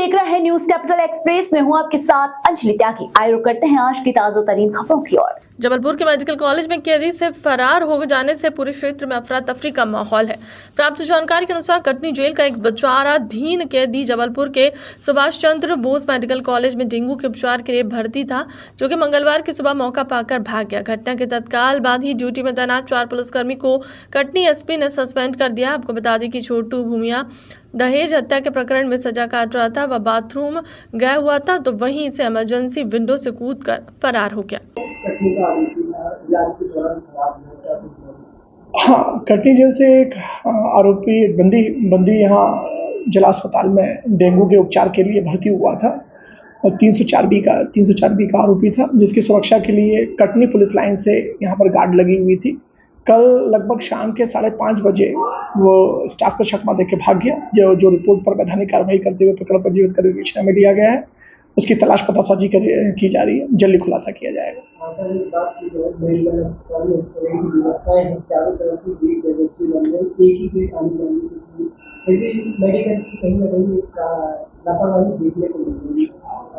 देख रहे हैं न्यूज कैपिटल एक्सप्रेस में हूं आपके साथ अंजलि त्यागी। आइए रुक करते हैं आज की ताजा तरीन खबरों की ओर। जबलपुर के मेडिकल कॉलेज में कैदी से फरार हो जाने से पूरे क्षेत्र में अफरा तफरी का माहौल है। प्राप्त जानकारी के अनुसार कटनी जेल का एक विचाराधीन कैदी जबलपुर के सुभाष चंद्र बोस मेडिकल कॉलेज में डेंगू के उपचार के लिए भर्ती था, जो कि मंगलवार की सुबह मौका पाकर भाग गया। घटना के तत्काल बाद ही ड्यूटी में तैनात 4 पुलिसकर्मी को कटनी एसपी ने सस्पेंड कर दिया। आपको बता दें कि छोटू भूमिया दहेज हत्या के प्रकरण में सजा काट रहा था। वह बाथरूम गया हुआ था तो वहीं से इमरजेंसी विंडो से कूदकर फरार हो गया। हाँ, कटनी जेल से एक आरोपी एक बंदी यहाँ जिला अस्पताल में डेंगू के उपचार के लिए भर्ती हुआ था और 304 बी का आरोपी था, जिसकी सुरक्षा के लिए कटनी पुलिस लाइन से यहाँ पर गार्ड लगी हुई थी। कल लगभग शाम के 5:30 बजे वो स्टाफ को चकमा देके भाग गया, जो रिपोर्ट पर वैधानिक कार्रवाई करते हुए पकड़ पर जीवित कर विवेचना में लिया गया है। उसकी तलाश पतासाजी की जा रही है, जल्दी खुलासा किया जाएगा।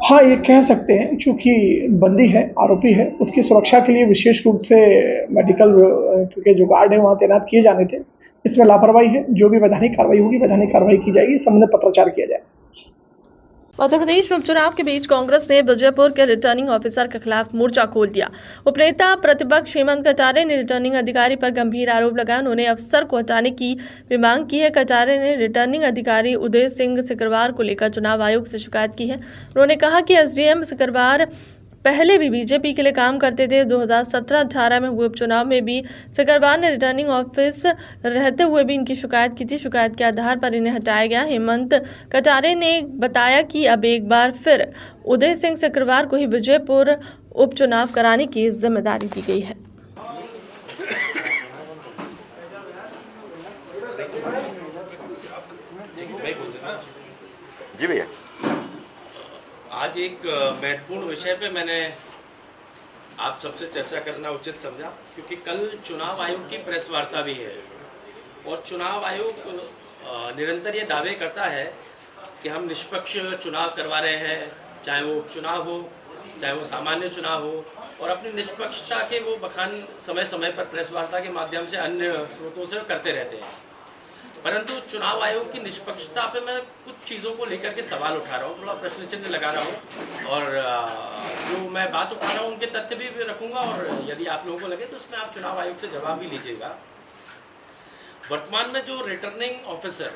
हाँ, ये कह सकते हैं, क्योंकि बंदी है, आरोपी है, उसकी सुरक्षा के लिए विशेष रूप से मेडिकल क्योंकि जो गार्ड है वहाँ तैनात किए जाने थे। इसमें लापरवाही है। जो भी वैधानिक कार्रवाई होगी, वैधानिक कार्रवाई की जाएगी। संबंधित पत्राचार किया जाएगा। मध्य प्रदेश में उपचुनाव के बीच कांग्रेस ने विजयपुर के रिटर्निंग ऑफिसर के खिलाफ मोर्चा खोल दिया। उपनेता प्रतिपक्ष हेमंत कटारे ने रिटर्निंग अधिकारी पर गंभीर आरोप लगाया। उन्होंने अफसर को हटाने की भी मांग की है। कटारे ने रिटर्निंग अधिकारी उदय सिंह सिकरवार को लेकर चुनाव आयोग से शिकायत की है। उन्होंने कहा कि एसडीएम सिकरवार पहले भी बीजेपी के लिए काम करते थे। 2017-18 में हुए उपचुनाव में भी सिकरवार ने रिटर्निंग ऑफिस रहते हुए भी इनकी शिकायत की थी। शिकायत के आधार पर इन्हें हटाया गया। हेमंत कटारे ने बताया कि अब एक बार फिर उदय सिंह सिकरवार को ही विजयपुर उपचुनाव कराने की जिम्मेदारी दी गई है। जी भैया, आज एक महत्वपूर्ण विषय पे मैंने आप सबसे चर्चा करना उचित समझा, क्योंकि कल चुनाव आयोग की प्रेस वार्ता भी है और चुनाव आयोग निरंतर ये दावे करता है कि हम निष्पक्ष चुनाव करवा रहे हैं, चाहे वो उपचुनाव हो, चाहे वो सामान्य चुनाव हो, और अपनी निष्पक्षता के वो बखान समय समय पर प्रेस वार्ता के माध्यम से अन्य स्रोतों से करते रहते हैं। परंतु चुनाव आयोग की निष्पक्षता पे मैं कुछ चीज़ों को लेकर के सवाल उठा रहा हूँ, थोड़ा प्रश्न चिन्ह लगा रहा हूँ, और जो मैं बात उठा रहा हूँ उनके तथ्य भी रखूँगा, और यदि आप लोगों को लगे तो उसमें आप चुनाव आयोग से जवाब भी लीजिएगा। वर्तमान में जो रिटर्निंग ऑफिसर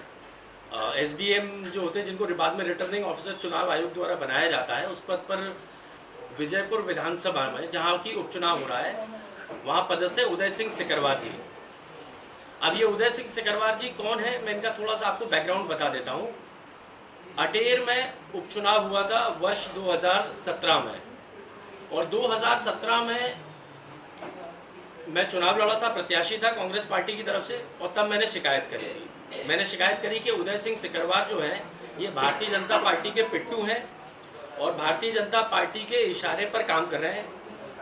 एसडीएम जो होते हैं, जिनको बाद में रिटर्निंग ऑफिसर चुनाव आयोग द्वारा बनाया जाता है, उस पद पर विजयपुर विधानसभा में जहाँ की उपचुनाव हो रहा है, वहाँ पदस्थ है उदय सिंह सिकरवार जी। अब ये उदय सिंह सिकरवार जी कौन है, मैं इनका थोड़ा सा आपको बैकग्राउंड बता देता हूँ। अटेर में उपचुनाव हुआ था वर्ष 2017 में, और 2017 में मैं चुनाव लड़ा था, प्रत्याशी था कांग्रेस पार्टी की तरफ से, और तब मैंने शिकायत करी थी। मैंने शिकायत करी कि उदय सिंह सिकरवार जो है ये भारतीय जनता पार्टी के पिट्टू हैं और भारतीय जनता पार्टी के इशारे पर काम कर रहे हैं।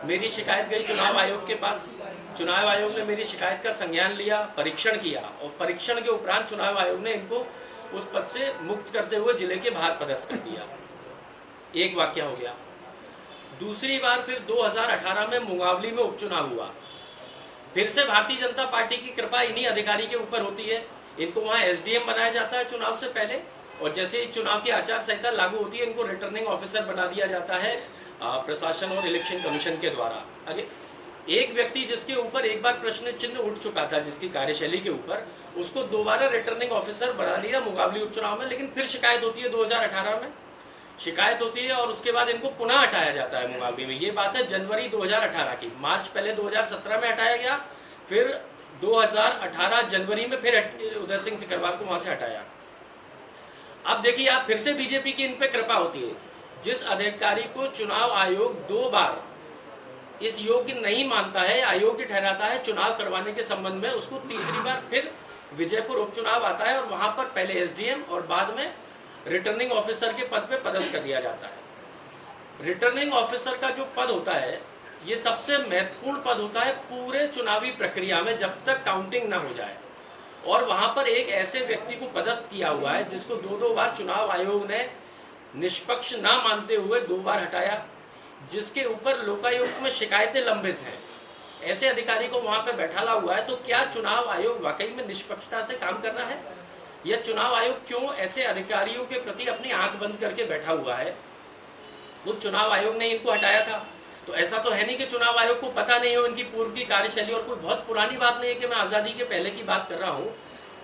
मेरी शिकायत गई चुनाव आयोग के पास। चुनाव आयोग ने मेरी शिकायत का संज्ञान लिया, परीक्षण किया, और परीक्षण के उपरांत चुनाव आयोग ने इनको उस पद से मुक्त करते हुए जिले के बाहर पदस्थ कर दिया। एक वाक्य हो गया। दूसरी बार फिर 2018 में मुंगावली में उपचुनाव हुआ। फिर से भारतीय जनता पार्टी की कृपा इन्हीं अधिकारी के ऊपर होती है। इनको वहाँ एसडीएम बनाया जाता है चुनाव से पहले, और जैसे ही चुनाव की आचार संहिता लागू होती है, इनको रिटर्निंग ऑफिसर बना दिया जाता है प्रशासन और इलेक्शन कमीशन के द्वारा। आगे एक व्यक्ति जिसके ऊपर एक बार प्रश्न चिन्ह उठ चुका था, जिसकी कार्यशैली के ऊपर, उसको दोबारा रिटर्निंग ऑफिसर बना दिया मुंगावली उपचुनाव में। लेकिन फिर शिकायत होती है, 2018 में शिकायत होती है, और उसके बाद इनको पुनः हटाया जाता है मुंगावली में। ये बात है जनवरी 2018 की। मार्च पहले 2017 में हटाया गया, फिर 2018 जनवरी में फिर उदय सिंह सिकरवार को वहां से हटाया। अब देखिए, आप फिर से बीजेपी की इन पे कृपा होती है। जिस अधिकारी को चुनाव आयोग 2 बार इस योग्य नहीं मानता है, अयोग्य ठहराता है चुनाव करवाने के संबंध में, उसको तीसरी बार फिर विजयपुर उपचुनाव आता है और वहां पर पहले एसडीएम और बाद में रिटर्निंग ऑफिसर के पद पे पदस्थ कर दिया जाता है। रिटर्निंग ऑफिसर का जो पद होता है, ये सबसे महत्वपूर्ण पद होता है पूरे चुनावी प्रक्रिया में, जब तक काउंटिंग ना हो जाए। और वहां पर एक ऐसे व्यक्ति को पदस्थ किया हुआ है जिसको 2-2 बार चुनाव आयोग ने निष्पक्ष ना मानते हुए 2 बार हटाया, जिसके ऊपर लोकायुक्त में शिकायतें लंबित हैं। ऐसे अधिकारी को वहां पे बैठाला हुआ है, तो क्या चुनाव आयोग वाकई में निष्पक्षता से काम कर रहा है, या चुनाव आयोग क्यों ऐसे अधिकारियों के प्रति अपनी आंख बंद करके बैठा हुआ है? वो चुनाव आयोग ने इनको हटाया था, तो ऐसा तो है नहीं कि चुनाव आयोग को पता नहीं हो इनकी पूर्व की कार्यशैली। और कोई बहुत पुरानी बात नहीं है कि मैं आज़ादी के पहले की बात कर रहा हूँ,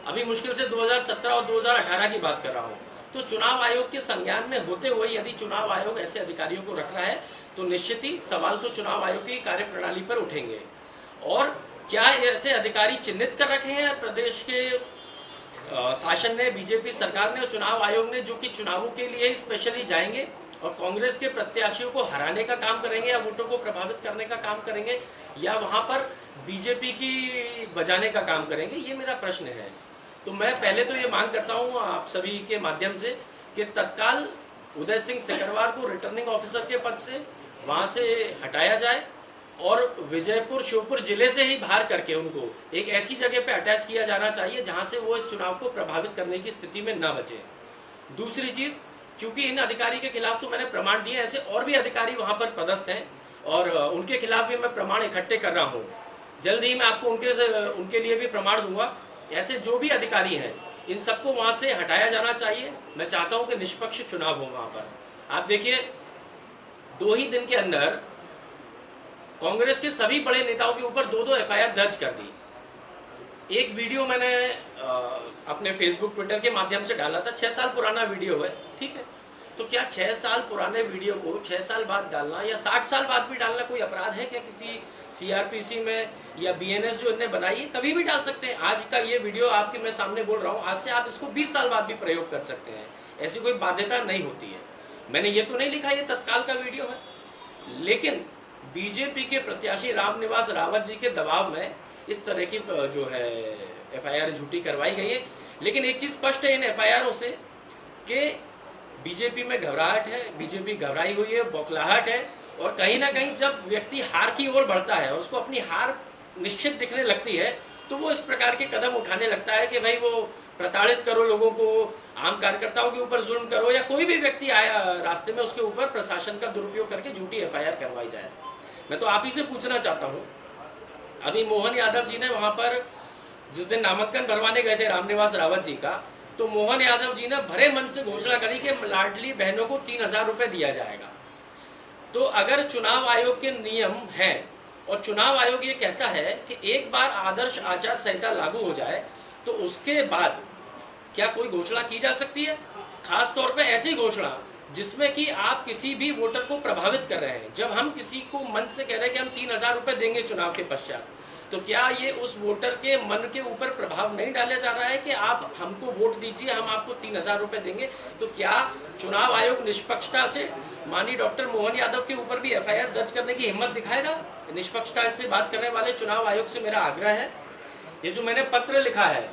अभी मुश्किल से 2017 और 2018 की बात कर रहा हूँ। तो चुनाव आयोग के संज्ञान में होते हुए यदि चुनाव आयोग ऐसे अधिकारियों को रख रहा है, तो निश्चित ही सवाल तो चुनाव आयोग की कार्यप्रणाली पर उठेंगे। और क्या ऐसे अधिकारी चिन्हित कर रखे हैं प्रदेश के शासन ने, बीजेपी सरकार ने और चुनाव आयोग ने, जो कि चुनावों के लिए स्पेशली जाएंगे और कांग्रेस के प्रत्याशियों को हराने का काम करेंगे या वोटों को प्रभावित करने का काम करेंगे, या वहां पर बीजेपी की बजाने का काम करेंगे? ये मेरा प्रश्न है। तो मैं पहले तो ये मांग करता हूँ आप सभी के माध्यम से कि तत्काल उदय सिंह सिकरवार को रिटर्निंग ऑफिसर के पद से वहां से हटाया जाए और विजयपुर श्योपुर जिले से ही बाहर करके उनको एक ऐसी जगह पे अटैच किया जाना चाहिए जहां से वो इस चुनाव को प्रभावित करने की स्थिति में न बचे। दूसरी चीज, चूंकि इन अधिकारी के खिलाफ तो मैंने प्रमाण दिए, ऐसे और भी अधिकारी वहां पर पदस्थ हैं और उनके खिलाफ भी मैं प्रमाण इकट्ठे कर रहा हूँ। जल्द ही मैं आपको उनके लिए भी प्रमाण दूंगा। ऐसे जो भी अधिकारी हैं, इन सबको वहां से हटाया जाना चाहिए। मैं चाहता हूं कि निष्पक्ष चुनाव हो वहां पर। आप देखिए, 2 ही दिन के अंदर कांग्रेस के सभी बड़े नेताओं के ऊपर 2-2 एफआईआर दर्ज कर दी। एक वीडियो मैंने अपने फेसबुक ट्विटर के माध्यम से डाला था, 6 साल पुराना वीडियो है, ठीक है। तो क्या 6 साल पुराने वीडियो को 6 साल बाद डालना या 60 साल बाद भी डालना कोई अपराध है क्या? किसी सीआरपीसी में या बीएनएस जो इन्हें बनाई है, कभी भी डाल सकते हैं। आज का ये वीडियो आपके मैं सामने बोल रहा हूँ, आज से आप इसको 20 साल बाद भी प्रयोग कर सकते हैं, ऐसी कोई बाध्यता नहीं होती है। मैंने ये तो नहीं लिखा ये तत्काल का वीडियो है, लेकिन बीजेपी के प्रत्याशी रामनिवास रावत जी के दबाव में इस तरह की जो है एफआईआर झूठी करवाई गई है। लेकिन एक चीज स्पष्ट है इन एफआईआरों से कि बीजेपी में घबराहट है, बीजेपी घबराई हुई है, बौखलाहट है। और कहीं ना कहीं जब व्यक्ति हार की ओर बढ़ता है और उसको अपनी हार निश्चित दिखने लगती है, तो वो इस प्रकार के कदम उठाने लगता है कि भाई वो प्रताड़ित करो लोगों को, आम कार्यकर्ताओं के ऊपर जुल्म करो, या कोई भी व्यक्ति आया रास्ते में उसके ऊपर प्रशासन का दुरुपयोग करके झूठी एफआईआर करवाई जाए। मैं तो आप ही से पूछना चाहता हूँ, अभी मोहन यादव जी ने वहां पर जिस दिन नामांकन भरवाने गए थे रामनिवास रावत जी का, तो मोहन यादव जी ने भरे मन से घोषणा करी कि लाडली बहनों को 3000 रुपए दिया जाएगा। तो अगर चुनाव आयोग के नियम हैं और चुनाव आयोग ये कहता है कि एक बार आदर्श आचार संहिता लागू हो जाए तो उसके बाद क्या कोई घोषणा की जा सकती है, खास तौर पे ऐसी घोषणा जिसमें कि आप किसी भी वोटर को प्रभावित कर रहे हैं। जब हम किसी को मन से कह रहे हैं कि हम 3000 रुपए देंगे चुनाव के पश्चात, तो क्या ये उस वोटर के मन के ऊपर प्रभाव नहीं डाला जा रहा है कि आप हमको वोट दीजिए, हम आपको 3000 रुपए देंगे? तो क्या चुनाव आयोग निष्पक्षता से माननीय डॉक्टर मोहन यादव के ऊपर भी एफआईआर दर्ज करने की हिम्मत दिखाएगा? निष्पक्षता से बात करने वाले चुनाव आयोग से मेरा आग्रह है, ये जो मैंने पत्र लिखा है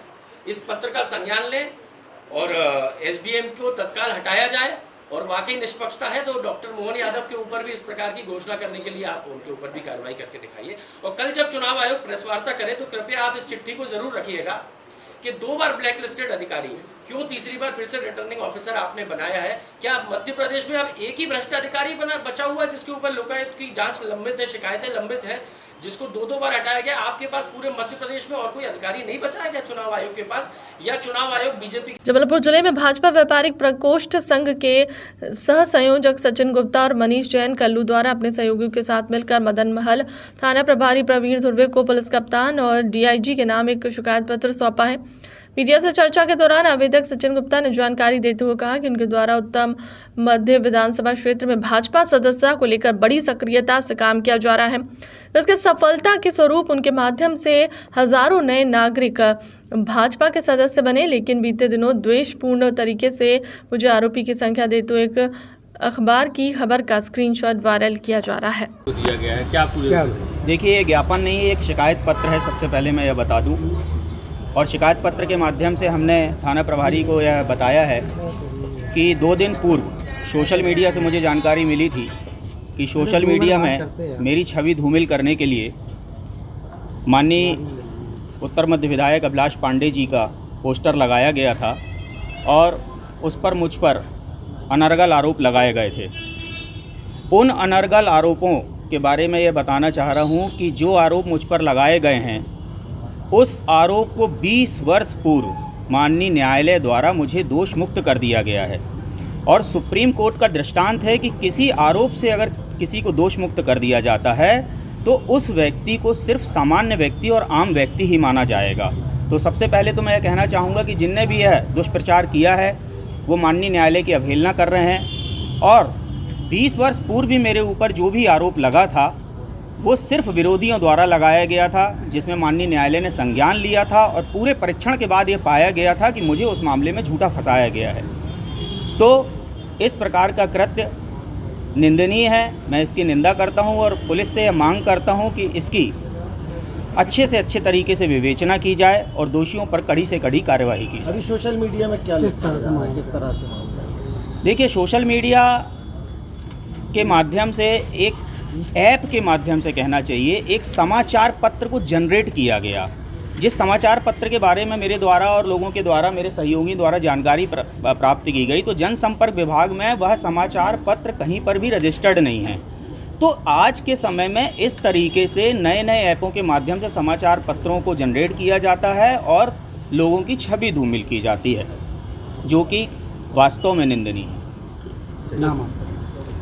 इस पत्र का संज्ञान लें और एसडीएम को तत्काल हटाया जाए। और वाकई निष्पक्षता है तो डॉक्टर मोहन यादव के ऊपर भी इस प्रकार की घोषणा करने के लिए आप उनके ऊपर भी कार्रवाई करके दिखाइए। और कल जब चुनाव आयोग प्रेस वार्ता करे तो कृपया आप इस चिट्ठी को जरूर रखिएगा कि 2 बार ब्लैकलिस्टेड अधिकारी क्यों तीसरी बार फिर से रिटर्निंग ऑफिसर आपने बनाया है? क्या मध्य प्रदेश में अब एक ही भ्रष्ट अधिकारी बचा हुआ है जिसके ऊपर लोकायुक्त की जांच लंबित है, शिकायतें लंबित है, जिसको 2-2 बार हटाया गया? आपके पास पूरे मध्य प्रदेश में और कोई अधिकारी नहीं बचा है क्या चुनाव आयोग के पास, या चुनाव आयोग बीजेपी? जबलपुर जिले में भाजपा व्यापारिक प्रकोष्ठ संघ के सह संयोजक सचिन गुप्ता और मनीष जैन कल्लू द्वारा अपने सहयोगियों के साथ मिलकर मदन महल थाना प्रभारी प्रवीण धुर्वे को पुलिस कप्तान और डीआईजी के नाम एक शिकायत पत्र सौंपा है। मीडिया से चर्चा के दौरान आवेदक सचिन गुप्ता ने जानकारी देते हुए कहा कि उनके द्वारा उत्तम मध्य विधानसभा क्षेत्र में भाजपा सदस्यता को लेकर बड़ी सक्रियता से काम किया जा रहा है। इसके सफलता के स्वरूप उनके माध्यम से हजारों नए नागरिक भाजपा के सदस्य बने, लेकिन बीते दिनों द्वेषपूर्ण तरीके से मुझे आरोपी की संख्या देते हुए एक अखबार की खबर का स्क्रीनशॉट वायरल किया जा रहा है। दिया गया है क्या देखिए, ये ज्ञापन नहीं है, एक शिकायत पत्र है। सबसे पहले मैं यह बता दूं, और शिकायत पत्र के माध्यम से हमने थाना प्रभारी को यह बताया है कि 2 दिन पूर्व सोशल मीडिया से मुझे जानकारी मिली थी कि सोशल मीडिया में मेरी छवि धूमिल करने के लिए माननीय उत्तर मध्य विधायक अभिलाष पांडे जी का पोस्टर लगाया गया था और उस पर मुझ पर अनर्गल आरोप लगाए गए थे। उन अनर्गल आरोपों के बारे में ये बताना चाह रहा हूँ कि जो आरोप मुझ पर लगाए गए हैं, उस आरोप को 20 वर्ष पूर्व माननीय न्यायालय द्वारा मुझे दोष मुक्त कर दिया गया है। और सुप्रीम कोर्ट का दृष्टांत है कि किसी आरोप से अगर किसी को दोष मुक्त कर दिया जाता है तो उस व्यक्ति को सिर्फ सामान्य व्यक्ति और आम व्यक्ति ही माना जाएगा। तो सबसे पहले तो मैं ये कहना चाहूँगा कि जिनने भी यह दुष्प्रचार किया है वो माननीय न्यायालय की अवहेलना कर रहे हैं। और 20 वर्ष पूर्व भी मेरे ऊपर जो भी आरोप लगा था वो सिर्फ विरोधियों द्वारा लगाया गया था, जिसमें माननीय न्यायालय ने संज्ञान लिया था और पूरे परीक्षण के बाद ये पाया गया था कि मुझे उस मामले में झूठा फंसाया गया है। तो इस प्रकार का कृत्य निंदनीय है, मैं इसकी निंदा करता हूं और पुलिस से यह मांग करता हूं कि इसकी अच्छे से अच्छे तरीके से विवेचना की जाए और दोषियों पर कड़ी से कड़ी कार्यवाही की जाए। अभी सोशल मीडिया में क्या किस तरह से देखिए, सोशल मीडिया के माध्यम से, एक ऐप के माध्यम से कहना चाहिए, एक समाचार पत्र को जनरेट किया गया। जिस समाचार पत्र के बारे में मेरे द्वारा और लोगों के द्वारा, मेरे सहयोगी द्वारा जानकारी प्राप्त की गई, तो जनसंपर्क विभाग में वह समाचार पत्र कहीं पर भी रजिस्टर्ड नहीं है। तो आज के समय में इस तरीके से नए नए ऐपों के माध्यम से समाचार पत्रों को जनरेट किया जाता है और लोगों की छवि धूमिल की जाती है, जो कि वास्तव में निंदनीय है। नाम?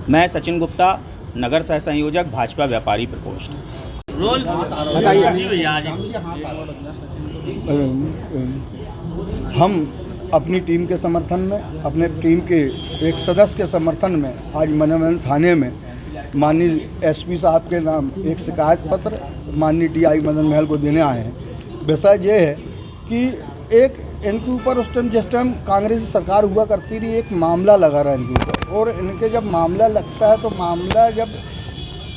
मैं सचिन गुप्ता, नगर सह संयोजक, भाजपा व्यापारी प्रकोष्ठ। हम अपनी टीम के समर्थन में, अपने टीम के एक सदस्य के समर्थन में आज मनोमहल थाने में माननीय एसपी साहब के नाम एक शिकायत पत्र माननीय DI मदन महल को देने आए हैं। विषय ये है कि एक इनके ऊपर उस टाइम, जिस टाइम कांग्रेस सरकार हुआ करती रही, एक मामला लगा रहा है इनके ऊपर, और इनके जब मामला लगता है तो मामला जब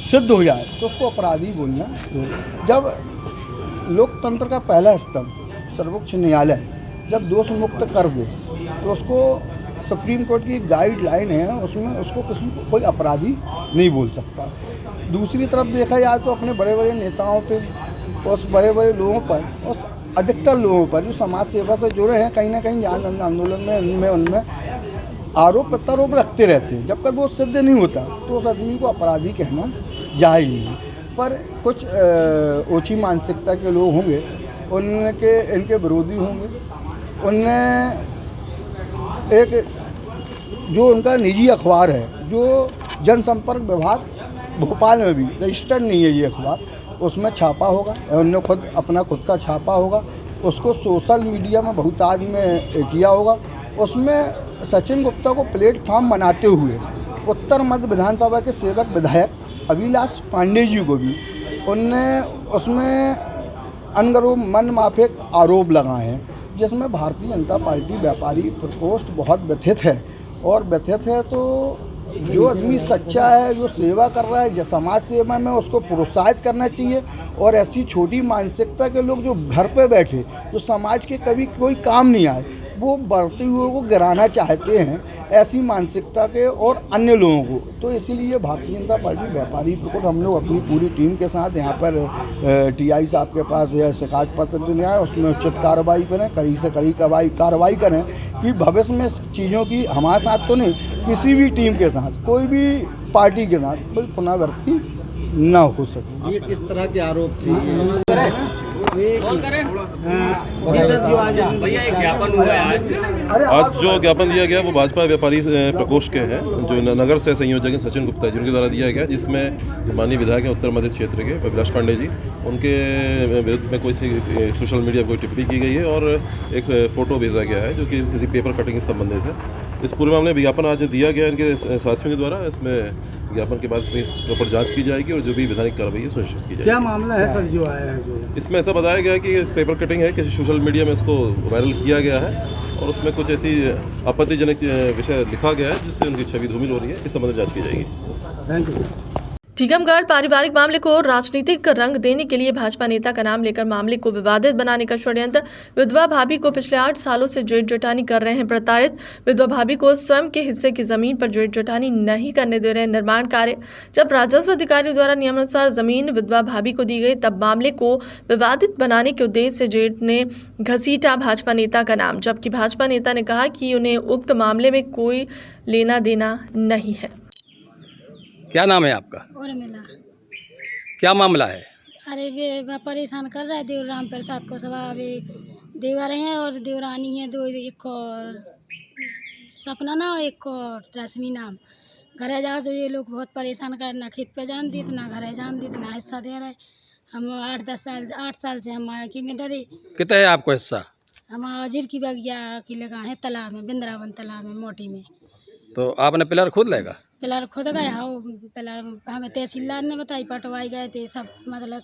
सिद्ध हो जाए तो उसको अपराधी बोलना। जब लोकतंत्र का पहला स्तंभ सर्वोच्च न्यायालय जब दोष मुक्त कर दे तो उसको, सुप्रीम कोर्ट की गाइडलाइन है, उसमें उसको किसी को कोई अपराधी नहीं बोल सकता। दूसरी तरफ देखा जाए तो अपने बड़े बड़े नेताओं पे, उस बड़े बड़े लोगों पर, उस अधिकतर लोगों पर जो समाज सेवा से जुड़े हैं, कहीं ना कहीं जन आंदोलन में उनमें आरोप प्रत्यारोप रखते रहते हैं। जब तक वो सिद्ध नहीं होता तो उस आदमी को अपराधी कहना जायज़ नहीं। पर कुछ ओछी मानसिकता के लोग होंगे, इनके विरोधी होंगे, उनने एक जो उनका निजी अखबार है, जो जनसंपर्क विभाग भोपाल में भी रजिस्टर्ड नहीं है ये अखबार, उसमें छापा होगा, उनने खुद का छापा होगा, उसको सोशल मीडिया में बहुतायत में किया होगा। उसमें सचिन गुप्ता को प्लेटफॉर्म बनाते हुए उत्तर मध्य विधानसभा के सेवक विधायक अभिलाष पांडे जी को भी उनने उसमें अनगरो मन माफिक आरोप लगाए हैं, जिसमें भारतीय जनता पार्टी व्यापारी प्रकोष्ठ बहुत व्यथित है। और व्यथित है तो जो आदमी सच्चा है, जो सेवा कर रहा है, जो समाज सेवा में, उसको प्रोत्साहित करना चाहिए। और ऐसी छोटी मानसिकता के लोग जो घर पे बैठे, जो समाज के कभी कोई काम नहीं आए, वो बढ़ते हुए को गिराना चाहते हैं, ऐसी मानसिकता के और अन्य लोगों को। तो इसीलिए भारतीय जनता पार्टी व्यापारी प्रकोष्ठ हम लोग अपनी पूरी टीम के साथ यहाँ पर TI साहब के पास यह शिकायत पत्र देने आए, उसमें उचित कार्रवाई करें, कड़ी से कड़ी कार्रवाई करें कि भविष्य में चीज़ों की हमारे साथ तो नहीं, किसी भी टीम के साथ, कोई भी पार्टी के साथ कोई पुनरावृत्ति न हो सके। ये किस तरह के आरोप थे? आज जो ज्ञापन दिया गया वो भाजपा व्यापारी प्रकोष्ठ के हैं, जो नगर से संयोजक हैं सचिन गुप्ता जिनके द्वारा दिया गया, जिसमें माननीय विधायक हैं उत्तर मध्य क्षेत्र के अभिलाष पांडे जी, उनके विरुद्ध में कोई सोशल मीडिया पर कोई टिप्पणी की गई है और एक फ़ोटो भेजा गया है जो कि किसी पेपर कटिंग से संबंधित है। इस पूरे मामले में विज्ञापन आज दिया गया इनके साथियों के द्वारा। इसमें ज्ञापन के बाद इसमें प्रॉपर जांच की जाएगी और जो भी विधायिक कार्रवाई है सुनिश्चित की जाएगी। क्या मामला है सर जो आया है? इसमें ऐसा बताया गया है कि पेपर कटिंग है, किसी सोशल मीडिया में इसको वायरल किया गया है और उसमें कुछ ऐसी आपत्तिजनक विषय लिखा गया है जिससे उनकी छवि धूमिल हो रही है। इस संबंध में जांच की जाएगी। Thank you. टीकमगढ़ पारिवारिक मामले को राजनीतिक रंग देने के लिए भाजपा नेता का नाम लेकर मामले को विवादित बनाने का षड्यंत्र। विधवा भाभी को पिछले 8 सालों से जेठ जोटानी कर रहे हैं प्रताड़ित। विधवा भाभी को स्वयं के हिस्से की जमीन पर जेठ जोटानी नहीं करने दे रहे हैं निर्माण कार्य। जब राजस्व अधिकारियों द्वारा नियमानुसार जमीन विधवा भाभी को दी गई तब मामले को विवादित बनाने के उद्देश्य से जेठ ने घसीटा भाजपा नेता का नाम, जबकि भाजपा नेता ने कहा कि उन्हें उक्त मामले में कोई लेना देना नहीं है। क्या नाम है आपका? उर्मिला। क्या मामला है? अरे वे परेशान कर रहा है देवराम प्रसाद को। सब अभी देवर हैं और देवरानी है दो, एक और सपना ना और एक और रश्मि नाम। घर जा तो ये लोग बहुत परेशान कर, ना खेत पे जान दी ना घर जान दी ना हिस्सा दे रहे। हम 8 साल से हम की में डरे। कितना है आपको हिस्सा? हम अजीर की बगिया की लगा है तालाब में, बिंद्रावन तालाब में मोटी में। तो आपने पिलर खुद लेगा? पिलर खुद गए हाँ, पिलर हमें तहसीलदार ने बताई, पटवाई गए थे सब, मतलब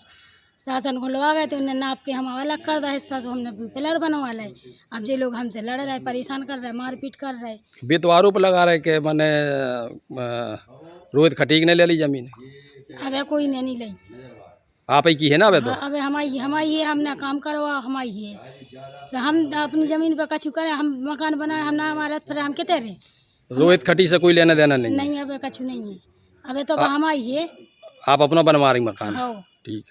शासन खुलवा गए थे। उन्हें नाप के हम अलग कर रहा हिस्सा, तो हमने पिलर बनवा लाए। अब जे लोग हमसे लड़ रहे, परेशान कर रहे, मारपीट कर रहे। भी तो आरोप लगा रहे कि मैंने रोहित खटीक ने ले ली जमीन। अब कोई ने नहीं ली, आप ही की है ना? अब तो अब हमारी है, हमने काम करवा हमारी है। तो हम अपनी ज़मीन पर कछु करें, हम मकान बनाए, हम ना हमारा फिर हम कितने रहे। रोहित खटी से कोई लेना देना नहीं? नहीं, अब कछु नहीं है। अब तो हमारी है। आप अपना बनवा रही मकान? हाँ। ठीक।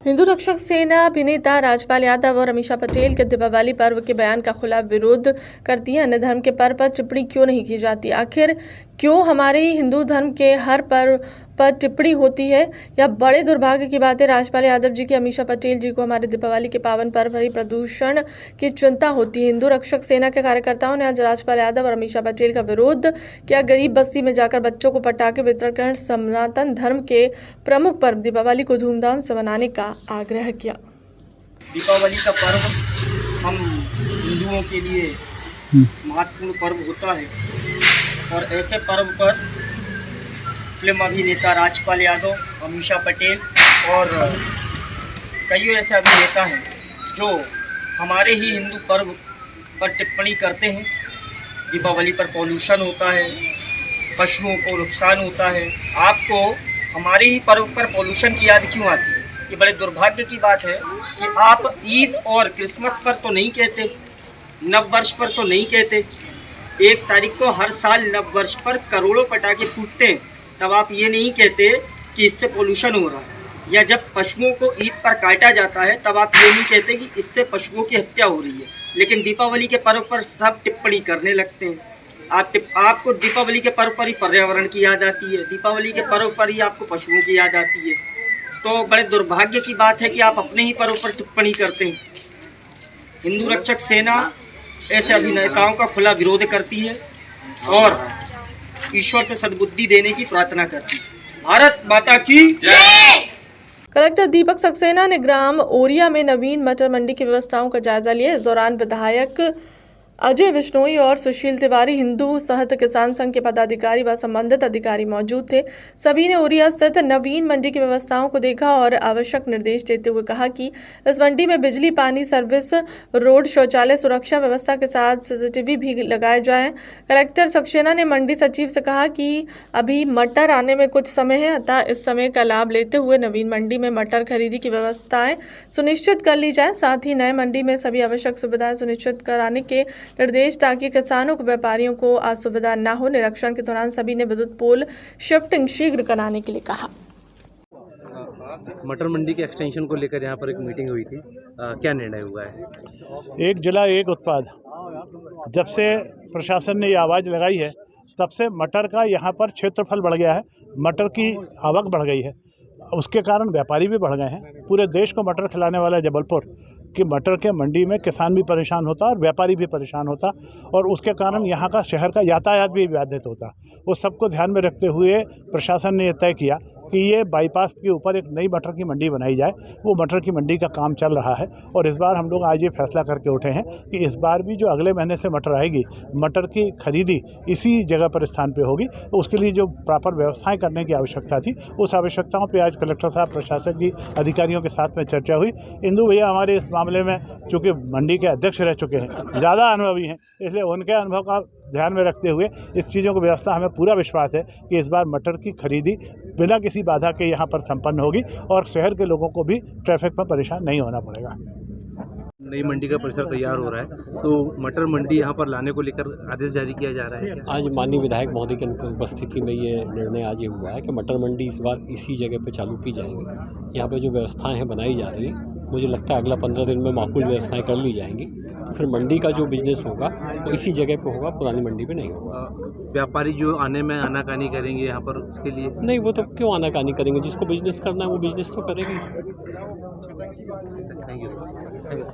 हिंदू रक्षक सेना अभिनेता राजपाल यादव और अमीषा पटेल के दीपावली पर्व के बयान का खुला विरोध करती है। अन्य धर्म के पर्व पर टिप्पणी क्यों नहीं की जाती? आखिर क्यों हमारे ही हिंदू धर्म के हर पर्व पर टिप्पणी होती है? यह बड़े दुर्भाग्य की बात है। राजपाल यादव जी की अमीषा पटेल जी को हमारे दीपावली के पावन पर्व पर ही प्रदूषण की चिंता होती है। हिंदू रक्षक सेना के कार्यकर्ताओं ने आज राजपाल यादव और अमीषा पटेल का विरोध किया। गरीब बस्ती में जाकर बच्चों को पटाखे वितरण कर सनातन धर्म के प्रमुख पर्व दीपावली को धूमधाम से मनाने का आग्रह किया। दीपावली का पर्व हम हिंदुओं के लिए महत्वपूर्ण पर्व होता है और ऐसे पर्व पर फिल्म अभिनेता राजपाल यादव, अमीषा पटेल और कई ऐसे अभिनेता हैं जो हमारे ही हिंदू पर्व पर टिप्पणी करते हैं। दीपावली पर पॉल्यूशन होता है, पशुओं को नुकसान होता है। आपको हमारे ही पर्व पर पॉल्यूशन की याद क्यों आती है? ये बड़े दुर्भाग्य की बात है कि आप ईद और क्रिसमस पर तो नहीं कहते, नव वर्ष पर तो नहीं कहते। 1 तारीख को हर साल नव वर्ष पर करोड़ों पटाखे फूटते हैं, तब आप ये नहीं कहते कि इससे पोल्यूशन हो रहा है। या जब पशुओं को ईद पर काटा जाता है तब आप ये नहीं कहते कि इससे पशुओं की हत्या हो रही है। लेकिन दीपावली के पर्व पर सब टिप्पणी करने लगते हैं। आपको दीपावली के पर्व पर ही पर्यावरण की याद आती है, दीपावली के पर्व पर ही आपको पशुओं की याद आती है। तो बड़े दुर्भाग्य की बात है कि आप अपने ही पर्व पर टिप्पणी करते हैं। हिंदू रक्षक सेना ऐसे अभिनेताओं का खुला विरोध करती है और ईश्वर से सद्बुद्धि देने की प्रार्थना करती है। भारत माता की जय। कलेक्टर दीपक सक्सेना ने ग्राम ओरिया में नवीन मटर मंडी की व्यवस्थाओं का जायजा लिया। इस दौरान विधायक अजय बिश्नोई और सुशील तिवारी, हिंदू सहत किसान संघ के पदाधिकारी व संबंधित अधिकारी मौजूद थे। सभी ने ओरिया स्थित नवीन मंडी की व्यवस्थाओं को देखा और आवश्यक निर्देश देते हुए कहा कि इस मंडी में बिजली, पानी, सर्विस रोड, शौचालय, सुरक्षा व्यवस्था के साथ सीसीटीवी भी लगाए जाएं। कलेक्टर सक्सेना ने मंडी सचिव से कहा कि अभी मटर आने में कुछ समय है, अतः इस समय का लाभ लेते हुए नवीन मंडी में मटर खरीदी की व्यवस्थाएं सुनिश्चित कर ली जाए। साथ ही नए मंडी में सभी आवश्यक सुविधाएं सुनिश्चित कराने के निर्देश ताकि किसानों को, व्यापारियों को असुविधा न हो। निरीक्षण के दौरान सभी ने विद्युत पोल शिफ्टिंग शीघ्र कराने के लिए कहा। मटर मंडी के एक्सटेंशन को लेकर यहाँ पर एक मीटिंग हुई थी, क्या निर्णय हुआ है? एक जिला एक उत्पाद, जब से प्रशासन ने ये आवाज़ लगाई है तब से मटर का यहाँ पर क्षेत्रफल बढ़ गया है, मटर की आवक बढ़ गई है। उसके कारण व्यापारी भी बढ़ गए हैं। पूरे देश को मटर खिलाने वाला जबलपुर कि मटर के मंडी में किसान भी परेशान होता और व्यापारी भी परेशान होता और उसके कारण यहाँ का शहर का यातायात भी बाधित होता। उस सबको ध्यान में रखते हुए प्रशासन ने यह तय किया कि ये बाईपास के ऊपर एक नई मटर की मंडी बनाई जाए। वो मटर की मंडी का काम चल रहा है और इस बार हम लोग आज ये फैसला करके उठे हैं कि इस बार भी जो अगले महीने से मटर आएगी, मटर की खरीदी इसी जगह पर स्थान पे होगी। तो उसके लिए जो प्रॉपर व्यवस्थाएं करने की आवश्यकता थी, उस आवश्यकताओं पे आज कलेक्टर साहब, प्रशासन की अधिकारियों के साथ में चर्चा हुई। इंदू भैया हमारे इस मामले में चूँकि मंडी के अध्यक्ष रह चुके हैं, ज़्यादा अनुभवी हैं, इसलिए उनके अनुभव का ध्यान में रखते हुए इस चीज़ों की व्यवस्था हमें पूरा विश्वास है कि इस बार मटर की खरीदी बिना किसी बाधा के यहाँ पर संपन्न होगी और शहर के लोगों को भी ट्रैफिक में परेशान नहीं होना पड़ेगा। नई मंडी का परिसर तैयार हो रहा है, तो मटर मंडी यहाँ पर लाने को लेकर आदेश जारी किया जा रहा है क्या? आज माननीय विधायक महोदय की उपस्थिति में ये निर्णय आज ये हुआ है कि मटर मंडी इस बार इसी जगह पे चालू की जाएंगी। यहाँ पे जो व्यवस्थाएं हैं बनाई जा रही हैं, मुझे लगता है अगला 15 दिन में माकूल व्यवस्थाएं कर ली जाएंगी। तो फिर मंडी का जो बिजनेस होगा वो इसी जगह पे होगा, पुरानी मंडी पे नहीं होगा। व्यापारी जो आने में आनाकानी करेंगे यहाँ पर, उसके लिए नहीं, वो तो क्यों आनाकानी करेंगे? जिसको बिजनेस करना है वो बिजनेस तो करेगा ही। Thank you.